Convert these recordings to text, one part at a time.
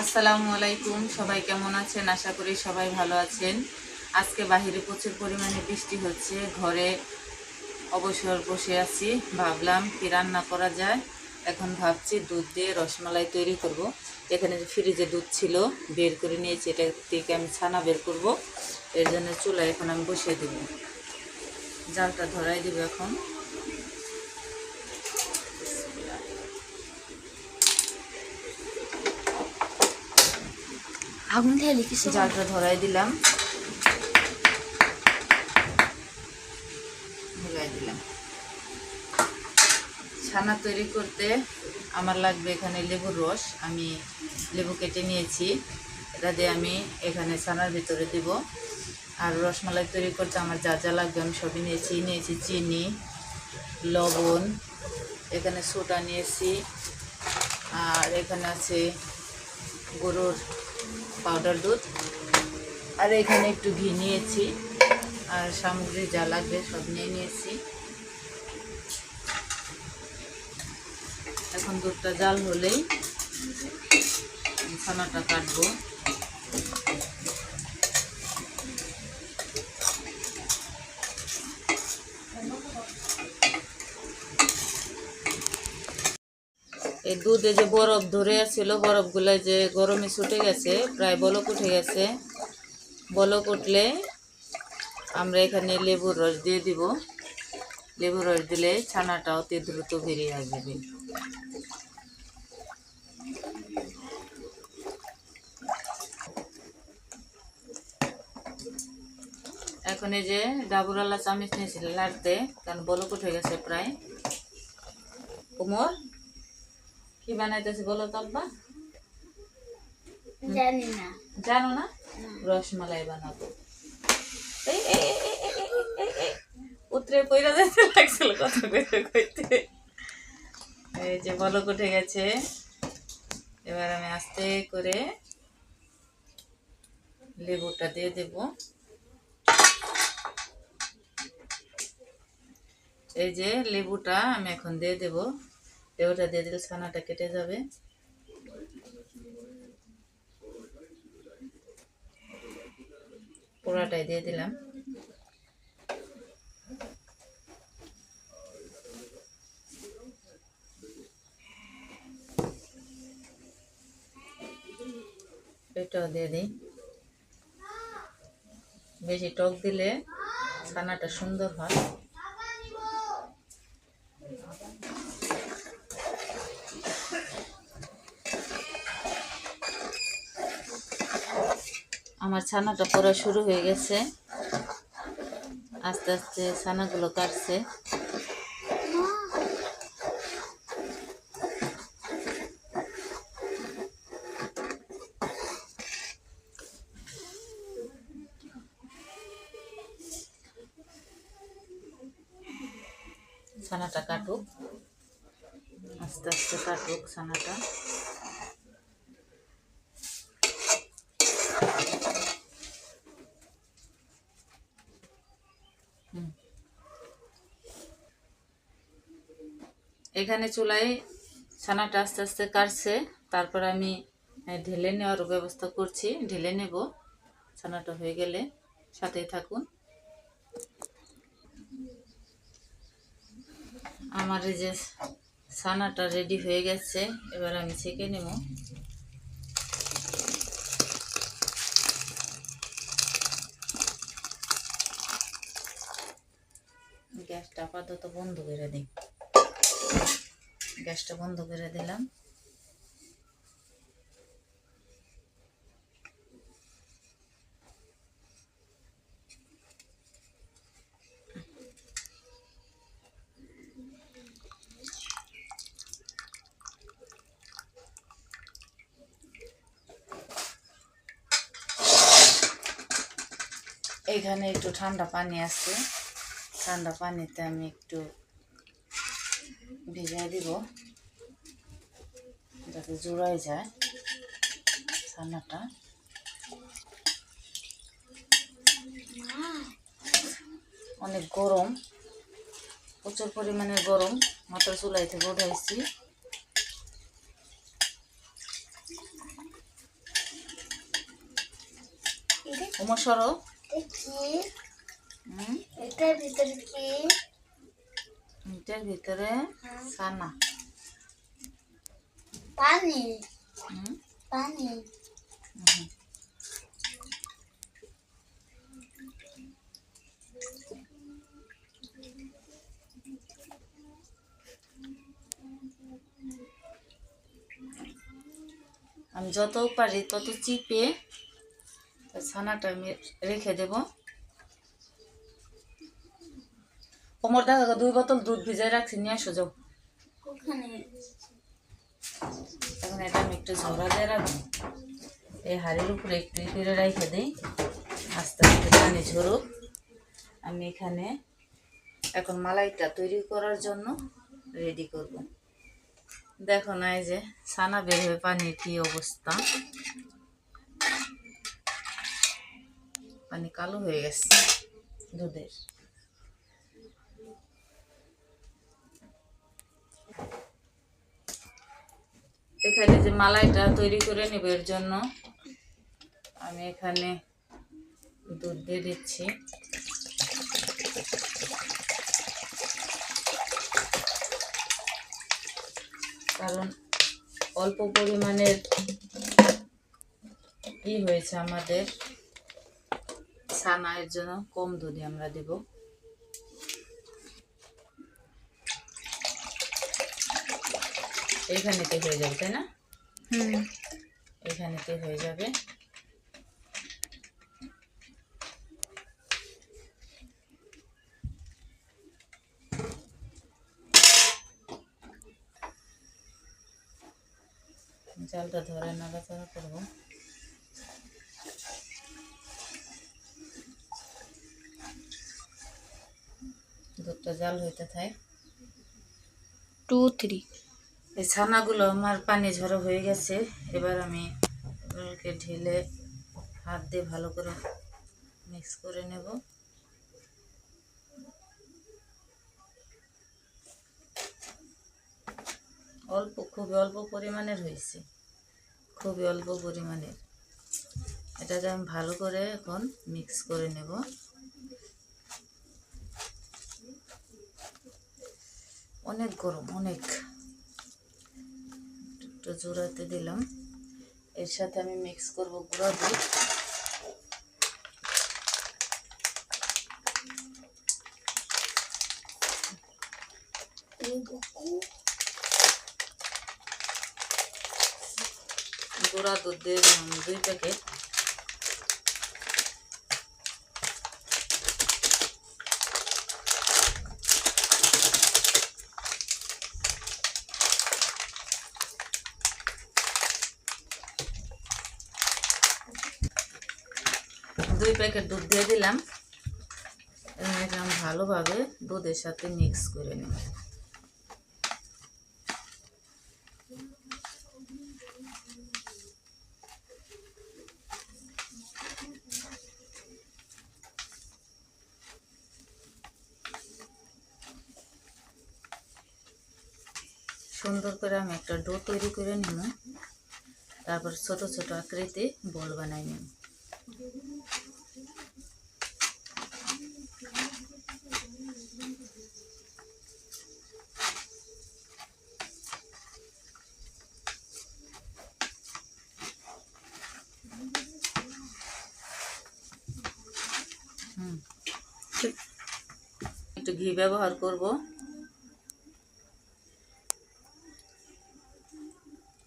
আসসালামু আলাইকুম। সবাই কেমন আছেন? আশা করি সবাই ভালো আছেন। আজকে বাহিরে প্রচুর পরিমাণে বৃষ্টি হচ্ছে, ঘরে অবসর বসে আছি। ভাবলাম কি রান্না করা যায়। এখন ভাবছি দুধ দিয়ে রসমালাই তৈরি করব। এখানে ফ্রিজে দুধ ছিল, বের করে নিয়েছি, এটা থেকে আমি ছানা বের করব। এর জন্য চুলায় এখন আমি বসিয়ে দেব, জালটা ধরাই দেব। এখন আগুন ঢেলে কিছু জালটা ধরাই দিলাম, ছানা তৈরি করতে আমার লাগবে এখানে লেবুর রস। আমি লেবু কেটে নিয়েছি, এটা দিয়ে আমি এখানে ছানার ভিতরে দিব। আর রসমালাই তৈরি করতে আমার যা যা লাগবে আমি সবই নিয়েছি চিনি, লবণ, এখানে সোডা নিয়েছি, আর এখানে আছে গরুর পাউডার দুধ, আর এখানে একটু ঘি নিয়েছি, আর সামগ্রী যা লাগবে সব নিয়েছি। এখন দুধটা জাল হলেই ছানাটা কাটবো। এই দুধে যে বরফ ধরে আছিল, বরফগুলো যে গরমে ছুটে গেছে, প্রায় বলক উঠে গেছে। বলক উঠলে আমরা এখানে লেবুর রস দিয়ে দিব। লেবুর রস দিলে ছানাটা অতি দ্রুত বেরিয়ে আসবে। এখন এই যে ডাবুরালা চামচ নিয়েছিল লাড়তে, কারণ বলক উঠে গেছে প্রায়। কোমর কি বানাইতেছি বলো তো আব্বা? জানি না। জানো না? রসমালাই বানাবো। উতরে পইরা যেতে লাগছিল কথা কইতে কইতে। এই যে বলক উঠে গেছে, এবার আমি আস্তে করে লেবুটা দিয়ে দেব। এই যে লেবুটা আমি এখন দিয়ে দেব। লেবুটা দিয়ে দিলে ছানাটা কেটে যাবে। পোড়াটাই দিয়ে দিলাম। এটাও দিয়ে দিই। বেশি টক দিলে ছানাটা সুন্দর হয়। আমার ছানাটা পড়া শুরু হয়ে গেছে, আস্তে আস্তে ছানাগুলো কাটছে। ছানাটা কাটুক, আস্তে আস্তে কাটুক ছানাটা। এখানে চুলায় ছানাটা আস্তে আস্তে কাটছে, তারপর আমি ঢেলে নেওয়ার ব্যবস্থা করছি। ঢেলে নেব, ছানাটা হয়ে গেলে সাথেই থাকুন। আমার এই যে ছানাটা রেডি হয়ে গেছে, এবার আমি ছেঁকে নেব। গ্যাসটা আপাতত বন্ধ করে দিই। গ্যাসটা বন্ধ করে দিলাম। এখানে একটু ঠান্ডা পানি আছে, ঠান্ডা পানিতে আমি একটু ভিজিয়ে দিব যাতে জোড়াই যায় ছানাটা। অনেক গরম, প্রচুর পরিমাণে গরম। মাথার চুলাই থেকে উঠাইছি। ওমর সরো। কি হুম, এটার ভিতরে কি? এটার ভিতরে ছানা। পানি। হুম, পানি। হুম। আমি যত পারি তত চিপে ছানাটা আমি রেখে দেব। কোমর দেখা 2 বোতল দুধ ভিজাই রাখছি, নিয়ে আসো যাও। ওখানে এখন এটা আমি একটু ঝরা দিয়ে রাখবো। এই হাঁড়ির উপরে একটু করে রেখে দিই, আস্তে আস্তে পানি ঝরুক। আমি এখানে এখন মালাইটা তৈরি করার জন্য রেডি করব। দেখো না, এই যে ছানা বের হয়ে পানির কি অবস্থা, পানি কালো হয়ে গেছে দুধের। এখানে যে মালাইটা তৈরি করে নেব, এর জন্য আমি এখানে দুধ দিয়ে দিচ্ছি। কারণ অল্প পরিমাণের হয়েছে আমাদের ছানা, এর জন্য কম দুধই আমরা দেব। এইখানেতে হয়ে যাবে, তাই না? এইখানেতে হয়ে যাবে। জালটা ধরে নাড়াচাড়া করবো। দুধটা জাল হইতে থাকে। 2 3 এই ছানাগুলো আমার পানি ঝরা হয়ে গেছে। এবার আমি এগুলোকে ঢেলে হাত দিয়ে ভালো করে মিক্স করে নেব। অল্প, খুবই অল্প পরিমাণের হয়েছে, খুবই অল্প পরিমাণের। এটাকে আমি ভালো করে এখন মিক্স করে নেব। অনেক গরম, অনেক। একটু জোড়াতে দিলাম। এর সাথে আমি মিক্স করব গুঁড়া দুধ। গুঁড়া দুধ দিয়ে দিলাম 2 প্যাকেট। দুই প্যাকেট দুধ দিয়ে দিলাম। এটা আমি ভালোভাবে দুধের সাথে মিক্স করে নেব। সুন্দর করে আমি একটা ডো তৈরি করে নেব। তারপর ছোট ছোট আকৃতি বল বানাই নেব। একটু ঘি ব্যবহার করব।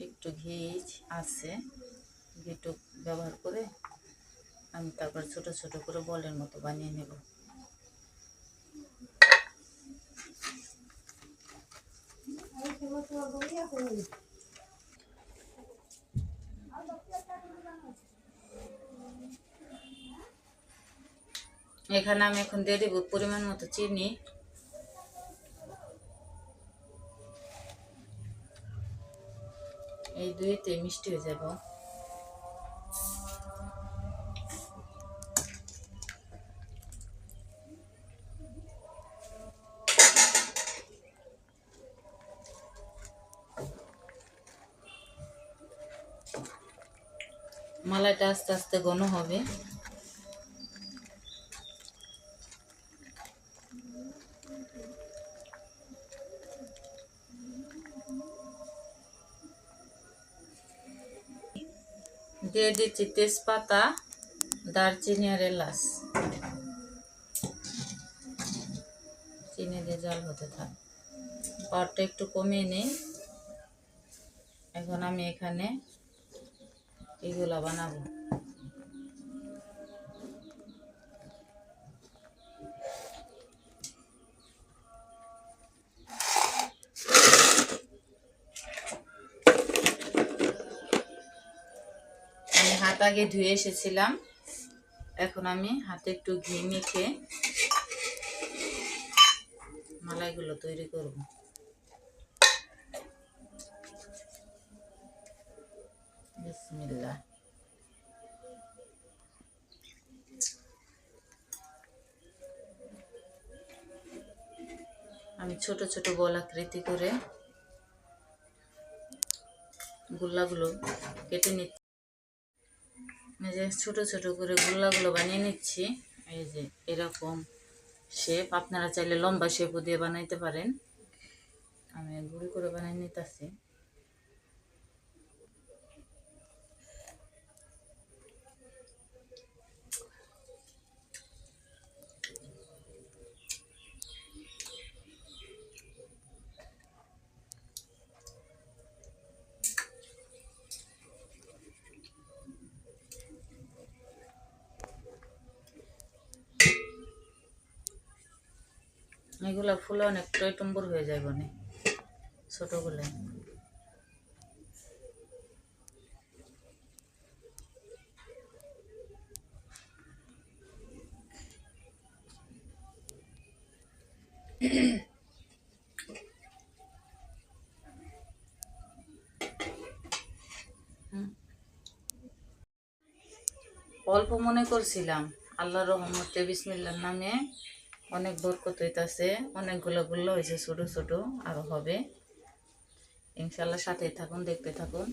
একটু ঘি আছে, ঘিটু ব্যবহার করে আমি তারপর ছোট ছোট করে বলের মতো বানিয়ে নেব। এখানে আমি এখন দিয়ে দেব পরিমাণ মতো চিনি। এই দুইতে মিষ্টি হয়ে যাব। মালাইটা আস্তে আস্তে ঘন হবে। দিয়ে দিচ্ছি তেজপাতা, দারচিনি আর এলাচ। চিনি দিয়ে জাল হতে থাক, পাওয়ারটা একটু কমিয়ে নিই। এখন আমি এখানে এগুলা বানাবো। আমি হাত আগে ধুয়ে এসেছিলাম, এখন আমি হাতে একটু ঘি মেখে মালাইগুলো তৈরি করব। বিসমিল্লাহ। আমি ছোট ছোট বল আকৃতি করে গোল্লাগুলো কেটে নিচ্ছি। এই যে ছোট ছোট করে গোল্লাগুলো বানিয়ে নিচ্ছি। এই যে এরকম শেপ, আপনারা চাইলে লম্বা শেপও দিয়ে বানাইতে পারেন। আমি গোল করে বানিয়ে নিতেছি। এগুলা ফুলে অনেক টইটুম্বুর হয়ে যায় বনে ছোটগুলো। অল্প মনে করছিলাম, আল্লাহর রহমতে বিসমিল্লাহর নামে অনেক বরকত হইতাছে। অনেকগুলো গুলো হয়েছে ছোট ছোট, আরো হবে ইনশাল্লাহ। সাথেই থাকুন, দেখতে থাকুন।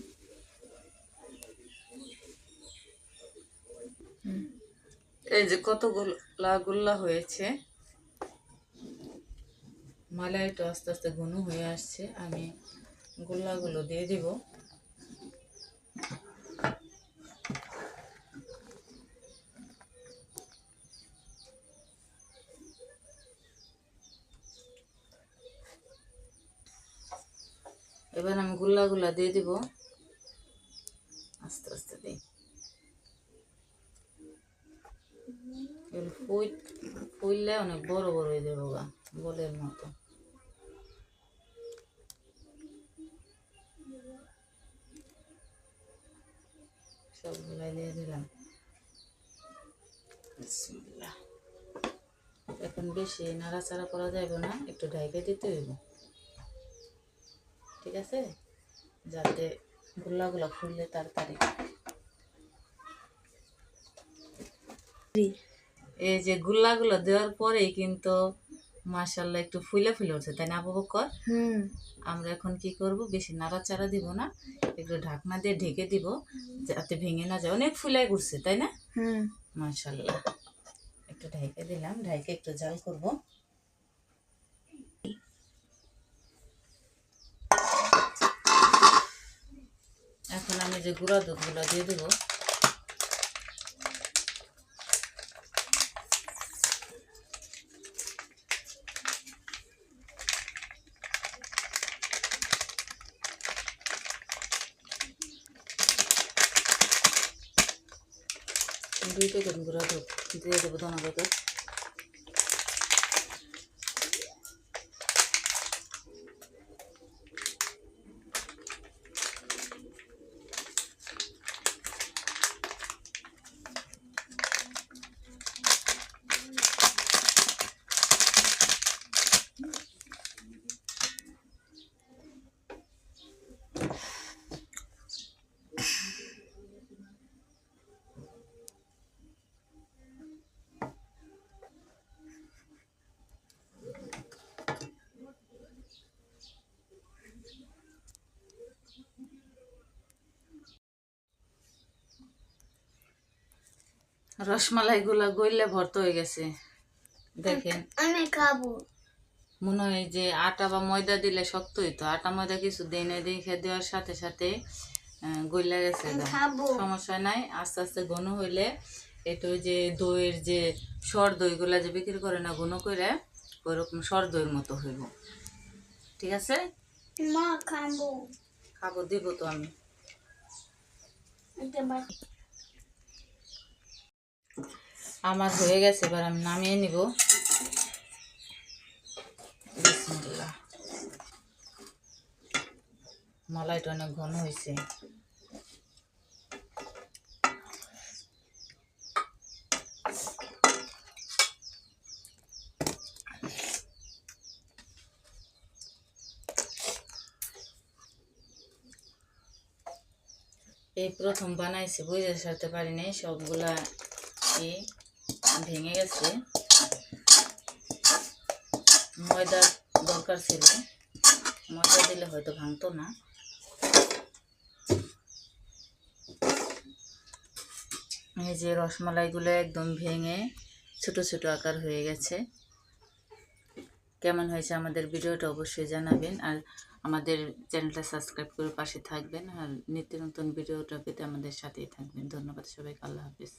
এই যে কতগুলা গুল্লা হয়েছে। মালাইটা আস্তে আস্তে ঘন হয়ে আসছে। আমি গোল্লাগুলো দিয়ে দিব। এবার আমি গোল্লাগুলা দিয়ে দিব, আস্তে আস্তে দিই। ফুললে অনেক বড় বড় হয়ে যাবো গা, বলের মতো। সবগুলাই দিয়ে দিলাম। বিসমিল্লাহ। এখন বেশি নাড়াচাড়া করা যাবে না, একটু ঢাইকে দিতে হইব, ঠিক আছে, যাতে গোল্লাগুলা ফুললে তাড়াতাড়ি। এই যে গোল্লাগুলো দেওয়ার পরেই কিন্তু মাশাআল্লাহ একটু ফুলে ফুলে উঠছে, তাই না আবু বকর? আমরা এখন কি করব, বেশি নাড়াচাড়া দিব না, একটু ঢাকনা দিয়ে ঢেকে দিব যাতে ভেঙে না যায়। অনেক ফুলাই উঠছে, তাই না? মাশাআল্লাহ। একটু ঢেকে দিলাম, ঢেকে একটু জাল করব। এখন আমি যে গুঁড়া দুধগুলো দিয়ে দেবো। দুই প্যাকেট গুঁড়া দুধ দিয়ে দেবো, ধন্যবাদ। রসমালাই গুলা গইলে ভর্ত হয়ে গেছে, দেখেন। আমি খাবো। মনে হয় যে আটা বা ময়দা দিলে শক্ত হইতো, আটা ময়দা কিছু দেয় না, দেখে দেওয়ার সাথে সাথে গইলা গেছে গা। খাবো। সমস্যা নাই, আস্তে আস্তে ঘন হইলে একটু যে দইয়ের যে সর দইগুলা যে বিক্রি করে না ঘন করে, ওইরকম সর দইয়ের মতো হইব। ঠিক আছে, মা খাবো। খাবো, দিব তো আমি। এটা বাটি। আমার হয়ে গেছে, এবার আমি নামিয়ে নিব। বিসমিল্লাহ। মালাইটা অনেক ঘন হয়েছে। এই প্রথম বানাইছি, বুঝে সারতে পারি নাই, সবগুলা ভেঙে গেছে। ময়দার দরকার ছিল, ময়দা দিলে হয়তো ভাঙতো না। এই যে রসমালাইগুলো একদম ভেঙে ছোট ছোট আকার হয়ে গেছে। কেমন হয়েছে আমাদের ভিডিওটা অবশ্যই জানাবেন, আর আমাদের চ্যানেলটা সাবস্ক্রাইব করে পাশে থাকবেন, আর নিত্য নতুন ভিডিওটা পেতে আমাদের সাথেই থাকবেন। ধন্যবাদ সবাইকে, আল্লাহ হাফিজ।